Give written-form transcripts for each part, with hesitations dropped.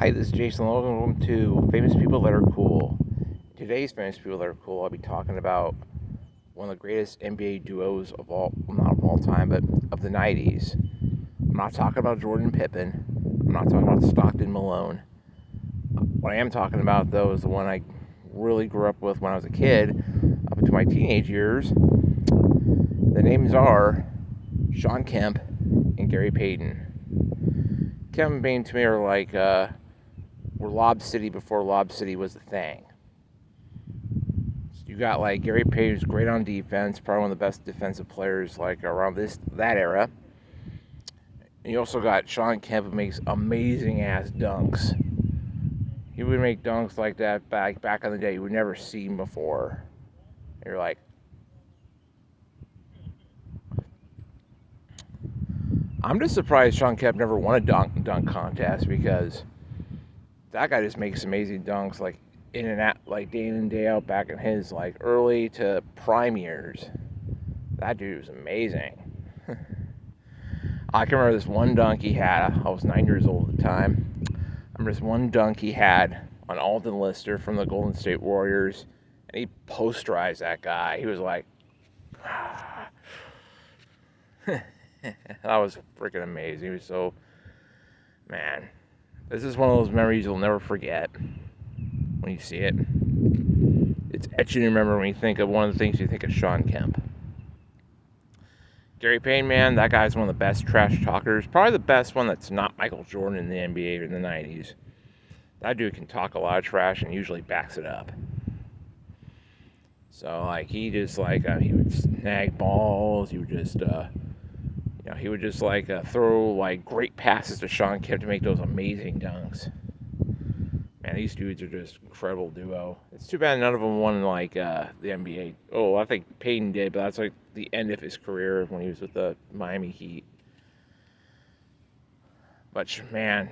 Hi, this is Jason Logan. Welcome to Famous People That Are Cool. Today's Famous People That Are Cool, I'll be talking about one of the greatest NBA duos of all, well, not of all time, but of the 90s. I'm not talking about Jordan and Pippen. I'm not talking about Stockton and Malone. What I am talking about, though, is the one I really grew up with when I was a kid, up into my teenage years. The names are Shawn Kemp and Gary Payton. Kemp and Payton to me are like were Lob City before Lob City was a thing. So you got like Gary Payton, who's great on defense, probably one of the best defensive players like around that era. And you also got Shawn Kemp, who makes amazing ass dunks. He would make dunks like that back in the day you would never see him before. You're like, I'm just surprised Shawn Kemp never won a dunk contest, because that guy just makes amazing dunks like in and out, like day in and day out, back in his like early to prime years. That dude was amazing. I can remember this one dunk he had. I was 9 years old at the time. I remember this one dunk he had on Alden Lister from the Golden State Warriors, and he posterized that guy. He was like, that was freaking amazing. He was so, man, this is one of those memories you'll never forget when you see it. It's etching to remember when you think of one of the things you think of Shawn Kemp. Gary Payton, man, that guy's one of the best trash talkers. Probably the best one that's not Michael Jordan in the NBA in the 90s. That dude can talk a lot of trash and usually backs it up. So, like, he just, like, he would snag balls. He would just, he would just, like, throw, like, great passes to Shawn Kemp to make those amazing dunks. Man, these dudes are just incredible duo. It's too bad none of them won, like, the NBA. Oh, I think Payton did, but that's, like, the end of his career when he was with the Miami Heat. But, man,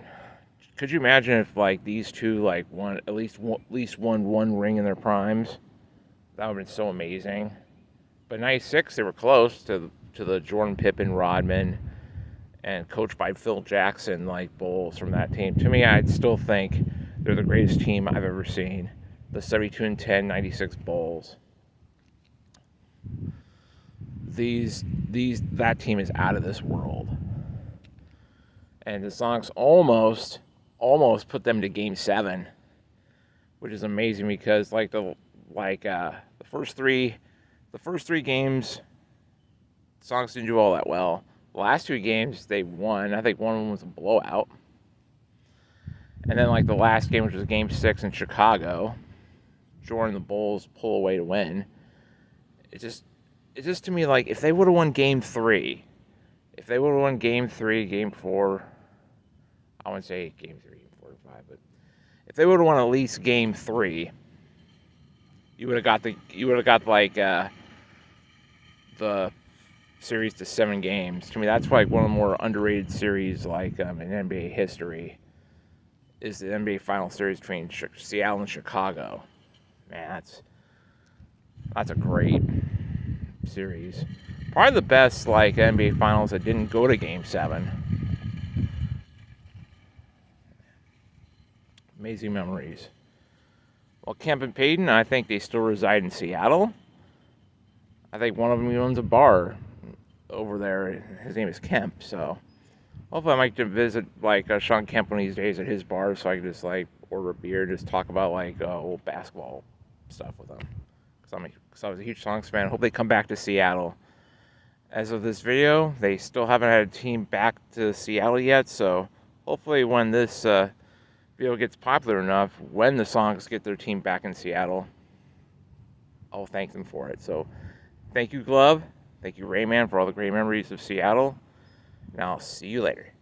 could you imagine if, like, these two, like, won at least won one ring in their primes? That would have been so amazing. But 96, they were close to the Jordan, Pippen, Rodman, and coached by Phil Jackson, like, Bulls from that team. To me, I'd still think they're the greatest team I've ever seen. The 72-10 96 Bulls. That team is out of this world. And the songs almost put them to Game 7, which is amazing, because the first three games, the songs didn't do all that well. The last two games they won. I think one of them was a blowout. And then, like, the last game, which was Game 6 in Chicago, Jordan and the Bulls pull away to win. It's just to me, like, if they would have won Game 3, Game 4, I wouldn't say Game 3, Game 4, and 5, but if they would have won at least Game 3, you would have got the series to 7 games. To me, that's like one of the more underrated series, like, in NBA history, is the NBA Final Series between Seattle and Chicago. Man, that's a great series. Probably the best, like, NBA Finals that didn't go to Game 7. Amazing memories. Well, Kemp and Payton, I think they still reside in Seattle. I think one of them owns a bar over there. His name is Kemp, so hopefully I might visit, like, Shawn Kemp one of these days at his bar, so I can just, like, order a beer, just talk about, like, old basketball stuff with him. Because I was a huge Sonics fan. I hope they come back to Seattle. As of this video, they still haven't had a team back to Seattle yet, so hopefully when this video gets popular enough, when the Sonics get their team back in Seattle, I'll thank them for it. So thank you, Glove. Thank you, Rayman, for all the great memories of Seattle. And I'll see you later.